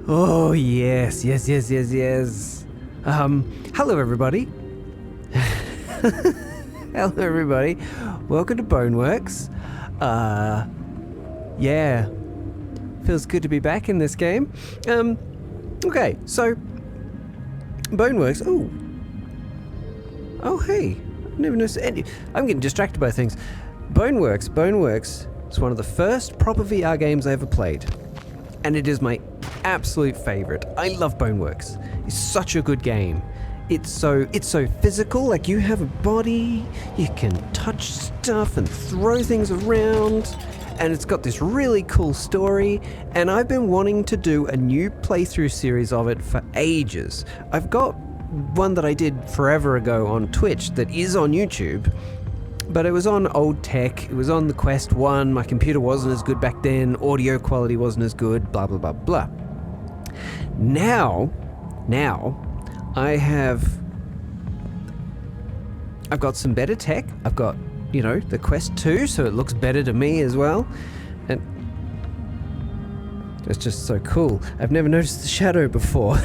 Oh, yes, yes, yes, yes, yes. Hello, everybody. Hello, everybody. Welcome to Boneworks. Yeah. Feels good to be back in this game. Okay, so... Boneworks... Oh, hey. I've never noticed any... I'm getting distracted by things. Boneworks is one of the first proper VR games I ever played. And it is my absolute favorite. I love Boneworks. It's such a good game. It's so physical, like you have a body, you can touch stuff and throw things around, and it's got this really cool story, and I've been wanting to do a new playthrough series of it for ages. I've got one that I did forever ago on Twitch that is on YouTube, but it was on old tech, it was on the Quest 1, my computer wasn't as good back then, audio quality wasn't as good, blah blah blah blah. Now, I've got some better tech. I've got, the Quest 2, so it looks better to me as well. And it's just so cool. I've never noticed the shadow before.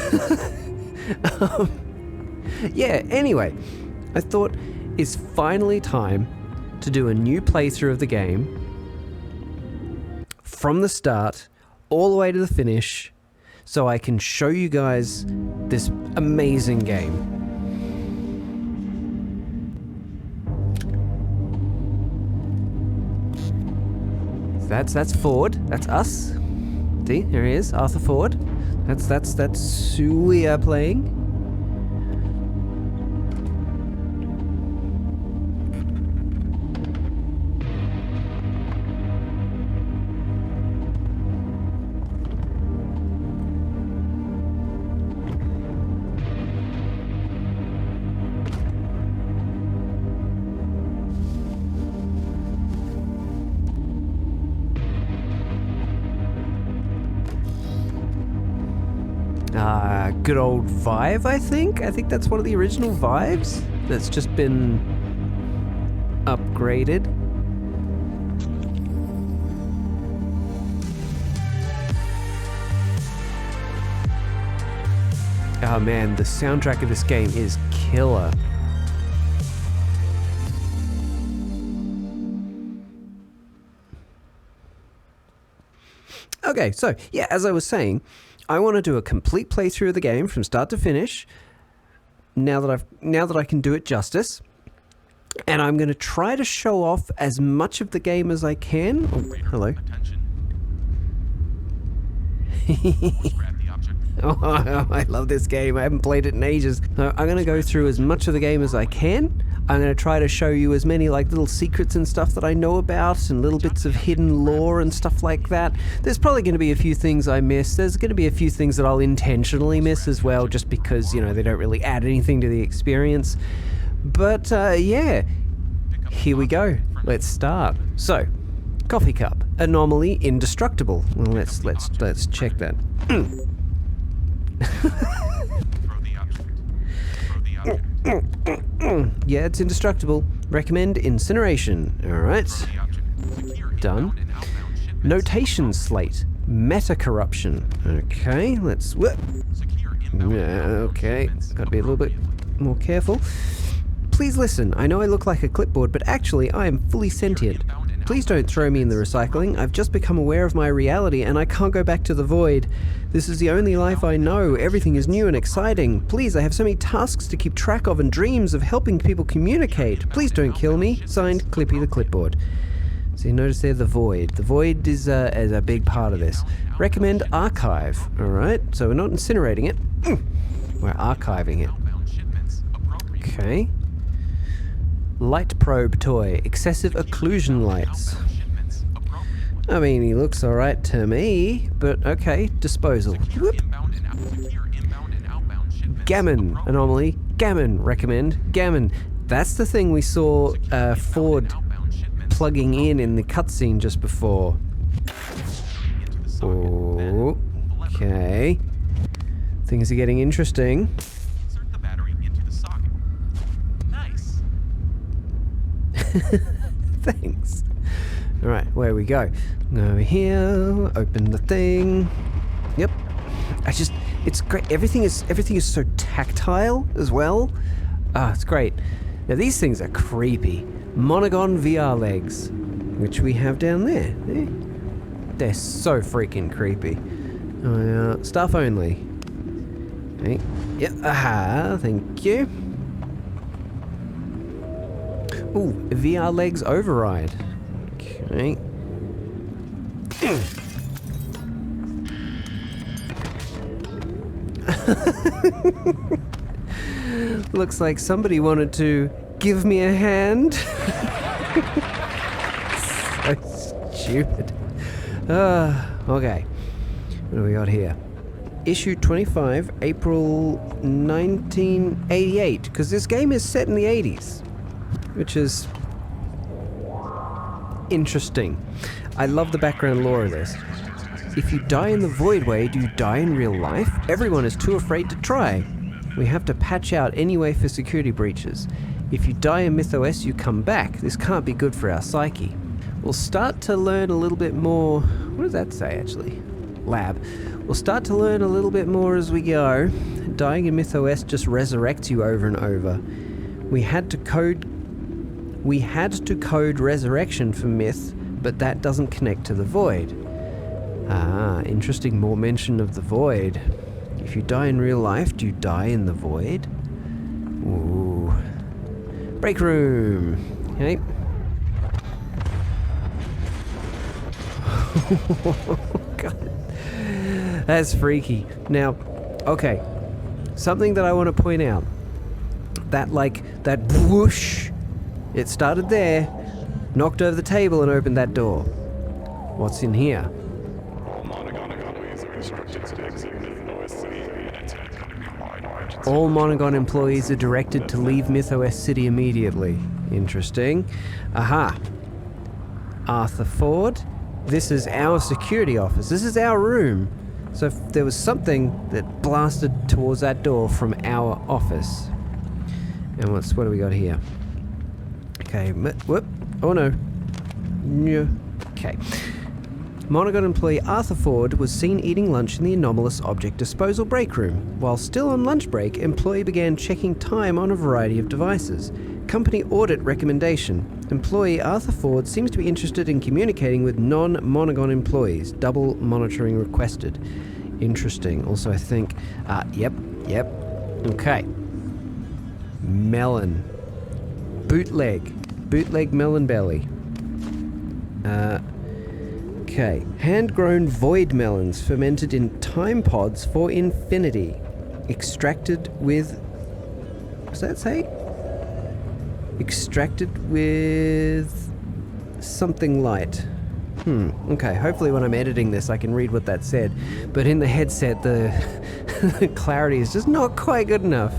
Yeah, anyway, I thought it's finally time to do a new playthrough of the game from the start all the way to the finish, so I can show you guys this amazing game. That's Ford. That's us. See, here he is, Arthur Ford. That's who we are playing. Good old Vive, I think. I think that's one of the original Vives that's just been upgraded. Oh man, the soundtrack of this game is killer. Okay, so yeah, as I was saying, I want to do a complete playthrough of the game from start to finish. Now that I can do it justice, and I'm going to try to show off as much of the game as I can. Oh, hello. Oh, I love this game. I haven't played it in ages. So I'm going to go through as much of the game as I can. I'm going to try to show you as many little secrets and stuff that I know about, and little bits of hidden lore and stuff like that. There's probably going to be a few things I miss. There's going to be a few things that I'll intentionally miss as well, just because, they don't really add anything to the experience. But, yeah. Here we go. Let's start. So, coffee cup. Anomaly indestructible. Well, let's check that. Yeah, it's indestructible. Recommend incineration. Alright. Done. Notation slate. Meta corruption. Okay, let's... Okay, gotta be a little bit more careful. Please listen, I know I look like a clipboard, but actually I am fully sentient. Please don't throw me in the recycling. I've just become aware of my reality and I can't go back to the void. This is the only life I know. Everything is new and exciting. Please, I have so many tasks to keep track of and dreams of helping people communicate. Please don't kill me. Signed, Clippy the Clipboard. So you notice there the void. The void is a big part of this. Recommend archive. Alright, so we're not incinerating it. We're archiving it. Okay. Light probe toy. Excessive occlusion lights. I mean, he looks alright to me, but okay. Disposal. Whoop. Gammon anomaly. Gammon recommend. Gammon. That's the thing we saw Ford plugging in the cutscene just before. Oh, okay. Things are getting interesting. Insert the battery into the socket. Nice. Thanks. Alright, where we go? Over here, open the thing. Yep. It's great. Everything is so tactile as well. Ah, it's great. Now these things are creepy. Monogon VR legs, which we have down there. They're so freaking creepy. Staff only. Okay. Yep. Aha. Thank you. Ooh, VR legs override. Okay. Looks like somebody wanted to give me a hand. So stupid. Okay. What do we got here? Issue 25, April 1988. Because this game is set in the 80s. Which is interesting. I love the background lore of this. If you die in the Voidway, do you die in real life? Everyone is too afraid to try. We have to patch out anyway for security breaches. If you die in MythOS, you come back. This can't be good for our psyche. We'll start to learn a little bit more... What does that say, actually? Lab. We'll start to learn a little bit more as we go. Dying in MythOS just resurrects you over and over. We had to code resurrection for Myth, but that doesn't connect to the Void. Ah, interesting. More mention of the Void. If you die in real life, do you die in the Void? Ooh. Break room. Okay. God. That's freaky. Now, okay. Something that I want to point out. That whoosh, it started there, knocked over the table and opened that door. What's in here? All Monogon employees are directed to leave MythOS City immediately. Interesting. Aha. Arthur Ford. This is our security office. This is our room. So if there was something that blasted towards that door from our office. And what do we got here? Okay, whoop. Oh no. Okay. Monogon employee Arthur Ford was seen eating lunch in the anomalous object disposal break room. While still on lunch break, employee began checking time on a variety of devices. Company audit recommendation. Employee Arthur Ford seems to be interested in communicating with non-Monogon employees. Double monitoring requested. Interesting. Also, I think... Yep. Okay. Melon. Bootleg melon belly. Okay. Hand-grown void melons fermented in time pods for infinity. Extracted with... What does that say? Extracted with... something light. Okay. Hopefully when I'm editing this I can read what that said. But in the headset the clarity is just not quite good enough.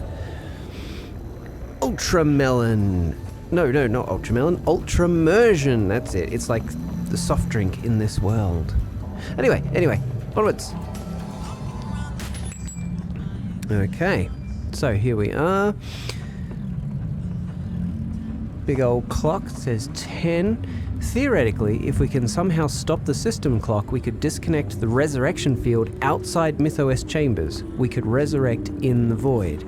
Ultramelon. No, not Ultramelon. Ultramersion. That's it. It's like the soft drink in this world. Anyway, onwards. Okay, so here we are. Big old clock says 10. Theoretically, if we can somehow stop the system clock, we could disconnect the resurrection field outside MythOS chambers. We could resurrect in the void.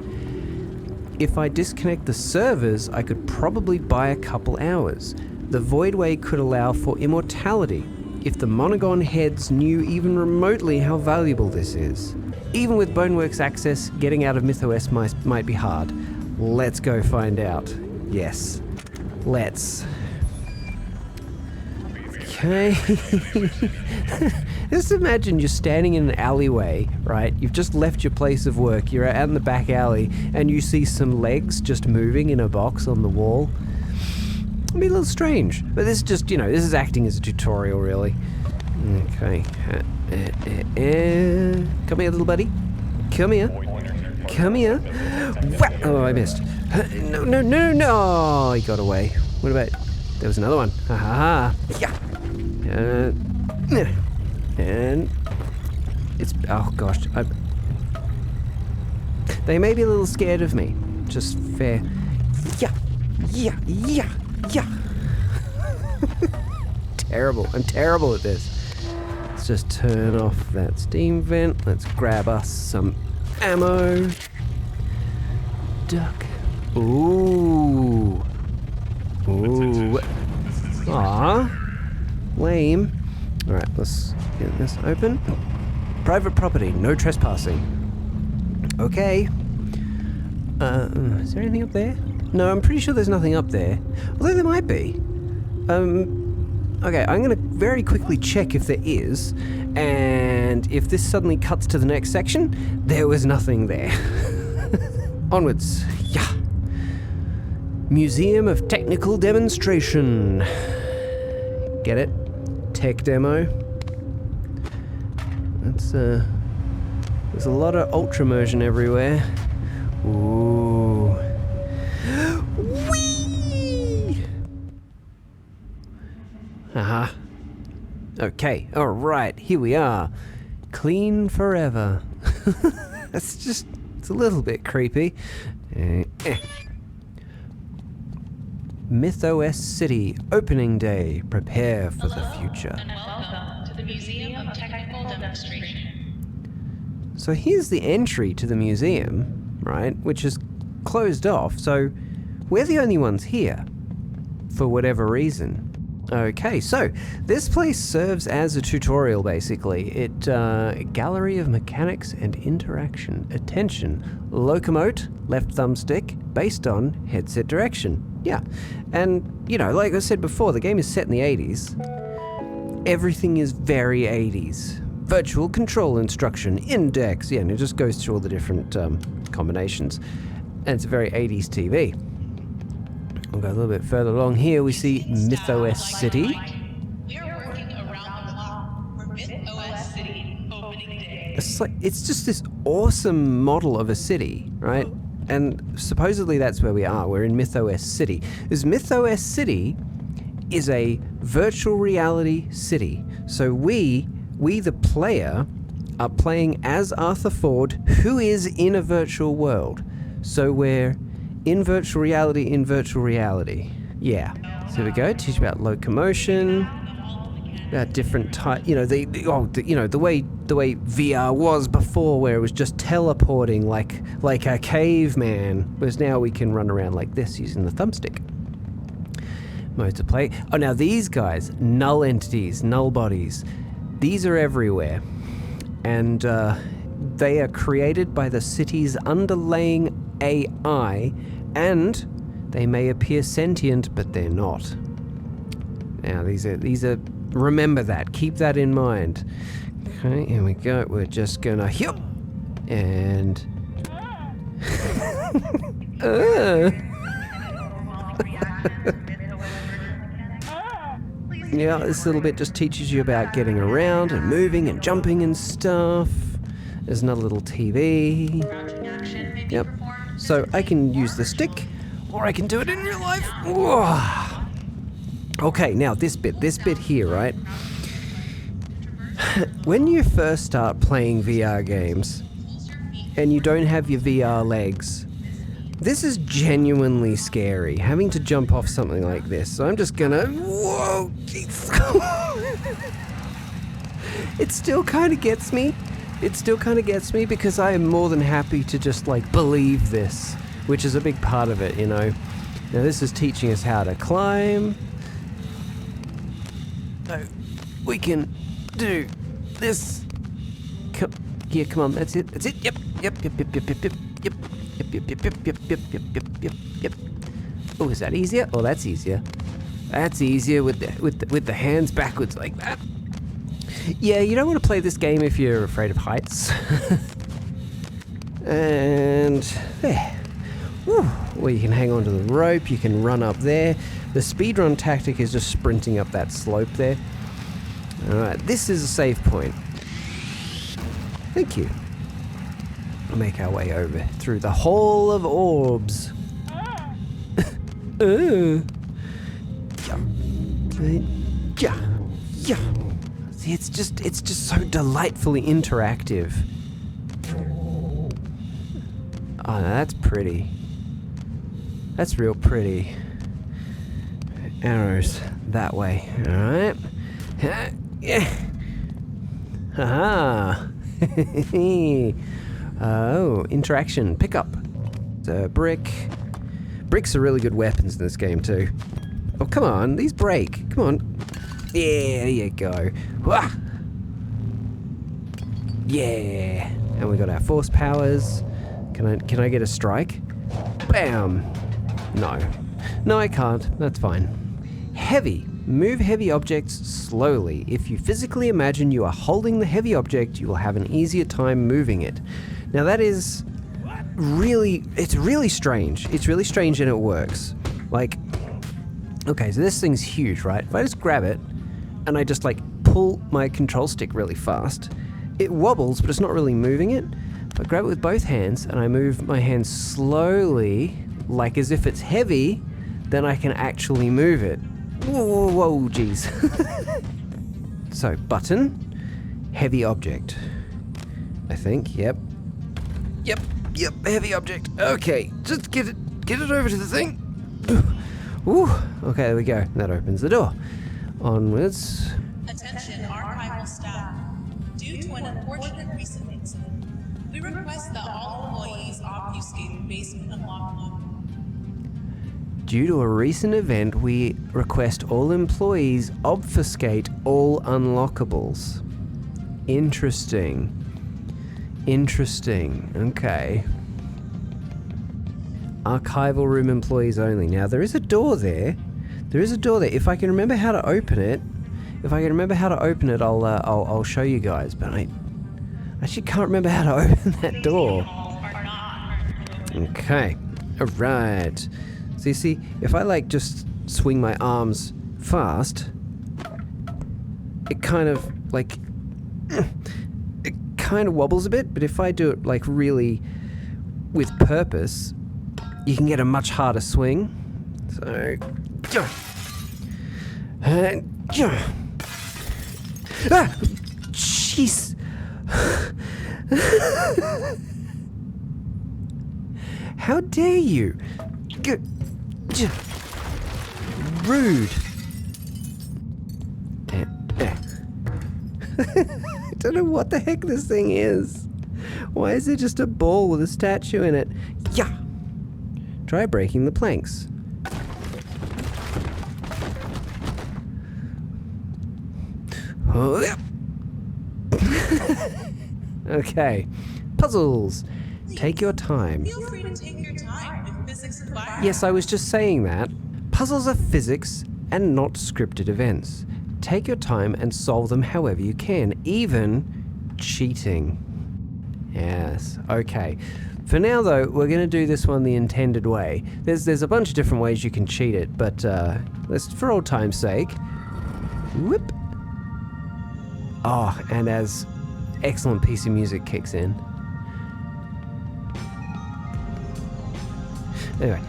If I disconnect the servers, I could probably buy a couple hours. The Voidway could allow for immortality, if the Monogon heads knew even remotely how valuable this is. Even with Boneworks access, getting out of MythOS might be hard. Let's go find out. Yes. Let's. Okay. Just imagine you're standing in an alleyway, right? You've just left your place of work, you're out in the back alley, and you see some legs just moving in a box on the wall. It'd be a little strange, but this is just, this is acting as a tutorial, really. Okay. Come here, little buddy. Come here. Oh, I missed. No. He got away. What about... There was another one. Ha ha ha. Yeah. And... It's... Oh, gosh. They may be a little scared of me. Just fair. Yeah. terrible. I'm terrible at this. Let's just turn off that steam vent. Let's grab us some ammo. Duck. Ooh. Ooh. Aww. Lame. Alright, let's get this open. Private property, no trespassing. Okay. Is there anything up there? No, I'm pretty sure there's nothing up there. Although there might be. Okay, I'm gonna very quickly check if there is. And if this suddenly cuts to the next section, there was nothing there. Onwards. Yeah. Museum of Technical Demonstration. Get it? Tech demo. That's there's a lot of ultra immersion everywhere. Ooh. Whee! Aha. Okay, alright, here we are. Clean forever. It's a little bit creepy. MythOS City, opening day. Prepare for the future. And welcome to the Museum of Technical Demonstration. So here's the entry to the museum, right, which is closed off, so we're the only ones here, for whatever reason. Okay, so this place serves as a tutorial, basically. Gallery of mechanics and interaction. Attention, locomote, left thumbstick, based on headset direction. Yeah, and, you know, like I said before, the game is set in the 80s. Everything is very 80s. Virtual control instruction, index, yeah, and it just goes through all the different combinations. And it's a very 80s TV. We'll go a little bit further along here, we see MythOS City. We are working around the clock for MythOS City opening day. It's just this awesome model of a city, right? And supposedly that's where we are. We're in MythOS City. Because MythOS City is a virtual reality city. So we the player, are playing as Arthur Ford, who is in a virtual world. So we're in virtual reality. Yeah. So here we go. Teach about locomotion, about different type. You know the way VR was before, where it was just teleporting like a caveman. Whereas now we can run around like this using the thumbstick. Modes of play. Oh, now these guys, null entities, null bodies. These are everywhere, and they are created by the city's underlying AI, and they may appear sentient, but they're not. Now these are. Remember that. Keep that in mind. Okay, here we go. We're just gonna yup, and yeah, this little bit just teaches you about getting around and moving and jumping and stuff. There's another little TV. Yep. So I can use the stick, or I can do it in real life. Whoa. Okay, now this bit here, right? When you first start playing VR games, and you don't have your VR legs, this is genuinely scary, having to jump off something like this. So I'm just gonna... Whoa! Jeez. It still kind of gets me. Because I am more than happy to just, like, believe this, which is a big part of it, you know. Now this is teaching us how to climb. So we can do this. Come on, that's it. Yep. Oh, is that easier? Oh, that's easier. That's easier with the hands backwards like that. Yeah, you don't want to play this game if you're afraid of heights. And there. Woo. Well, you can hang on to the rope. You can run up there. The speedrun tactic is just sprinting up that slope there. All right, this is a save point. Thank you. Make our way over through the Hall of Orbs. Yeah. See, it's just so delightfully interactive. Oh, no, that's pretty. That's real pretty. Arrows that way. All right. Yeah. Haha. Oh, interaction. Pick up. Brick. Bricks are really good weapons in this game too. Oh, come on. These break. Come on. Yeah, there you go. Wah! Yeah. And we got our force powers. Can I get a strike? Bam. No. No, I can't. That's fine. Heavy. Move heavy objects slowly. If you physically imagine you are holding the heavy object, you will have an easier time moving it. Now that is it's really strange. It's really strange and it works. Like, okay, so this thing's huge, right? If I just grab it and I just like pull my control stick really fast, it wobbles, but it's not really moving it. If I grab it with both hands and I move my hands slowly, like as if it's heavy, then I can actually move it. Whoa, whoa, jeez. So, button, heavy object. I think, yep. Yep, heavy object. Okay, just get it over to the thing. Ooh, okay, there we go. That opens the door. Onwards. Attention archival staff. Due to an unfortunate recent incident, we request that all employees obfuscate the basement unlock lock. Due to a recent event, we request all employees obfuscate all unlockables. Interesting. Okay. Archival room employees only. Now, there is a door there. If I can remember how to open it, I'll show you guys. But I actually can't remember how to open that door. Okay. All right. So you see, if I like just swing my arms fast, it kind of like it kind of wobbles a bit. But if I do it like really with purpose, you can get a much harder swing. So, jeez. How dare you? Rude. I don't know what the heck this thing is. Why is it just a ball with a statue in it? Yeah. Try breaking the planks. Oh, yeah. Okay. Puzzles. Take your time. Feel free to take your time with physics and biology. Yes, I was just saying that. Puzzles are physics and not scripted events. Take your time and solve them however you can, even cheating. Yes, okay. For now though, we're going to do this one the intended way. There's a bunch of different ways you can cheat it, but let's, for old time's sake. Whoop. Oh, and as excellent piece of music kicks in. Anyway,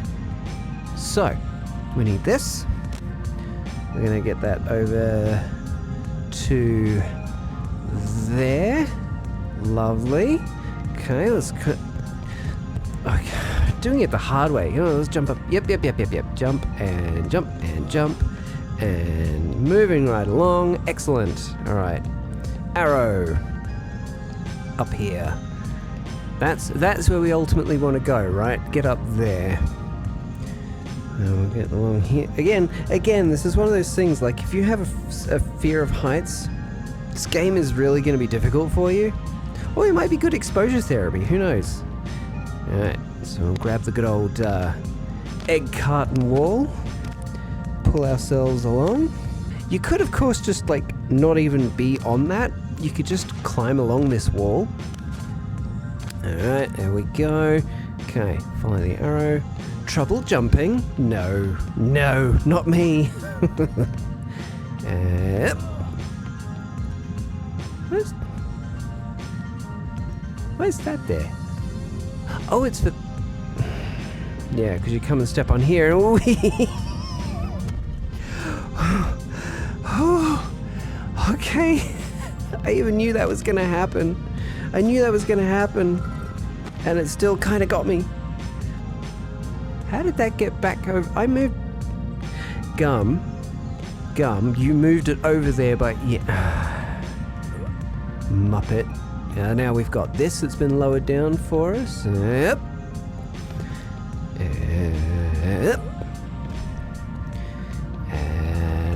so we need this. We're gonna get that over to there. Lovely. Okay, let's cut. Okay, doing it the hard way. Oh, let's jump up. Yep. Jump and jump and jump and moving right along. Excellent. All right. Arrow up here. That's where we ultimately want to go, right? Get up there. And we'll get along here. Again, this is one of those things, like, if you have a fear of heights, this game is really going to be difficult for you. Or it might be good exposure therapy, who knows? Alright, so we'll grab the good old egg carton wall. Pull ourselves along. You could, of course, just, like, not even be on that. You could just climb along this wall. Alright, there we go. Okay, follow the arrow. Trouble jumping? No, not me. Where's that there? Oh, it's for... Yeah, because you come and step on here. Oh, okay. I even knew that was going to happen. And it still kind of got me. How did that get back over? I moved... Gum, scum. You moved it over there, but yeah. Muppet. Now we've got this that's been lowered down for us. Yep. Yep.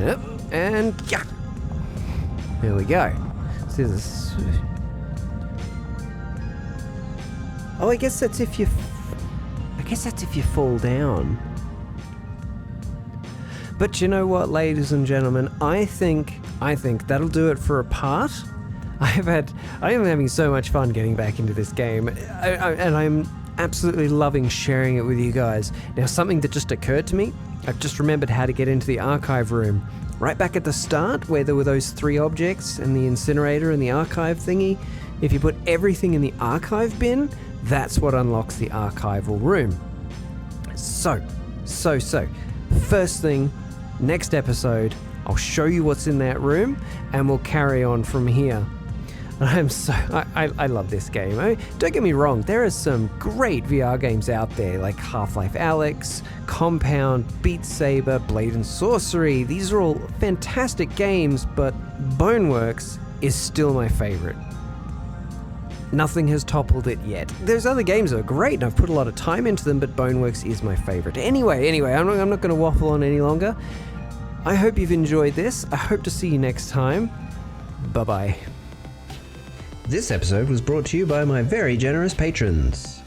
Yep. And yeah. There we go. So this. Oh, I guess that's if you fall down. But you know what, ladies and gentlemen? I think that'll do it for a part. I am having so much fun getting back into this game, and I'm absolutely loving sharing it with you guys. Now, something that just occurred to me, I've just remembered how to get into the archive room. Right back at the start, where there were those 3 objects and the incinerator and the archive thingy, if you put everything in the archive bin, that's what unlocks the archival room. So, first thing, next episode, I'll show you what's in that room, and we'll carry on from here. I love this game. Don't get me wrong, there are some great VR games out there like Half-Life Alyx, Compound, Beat Saber, Blade and Sorcery. These are all fantastic games, but Boneworks is still my favorite. Nothing has toppled it yet. There's other games that are great and I've put a lot of time into them, but Boneworks is my favorite. Anyway, I'm not going to waffle on any longer. I hope you've enjoyed this. I hope to see you next time. Bye-bye. This episode was brought to you by my very generous patrons.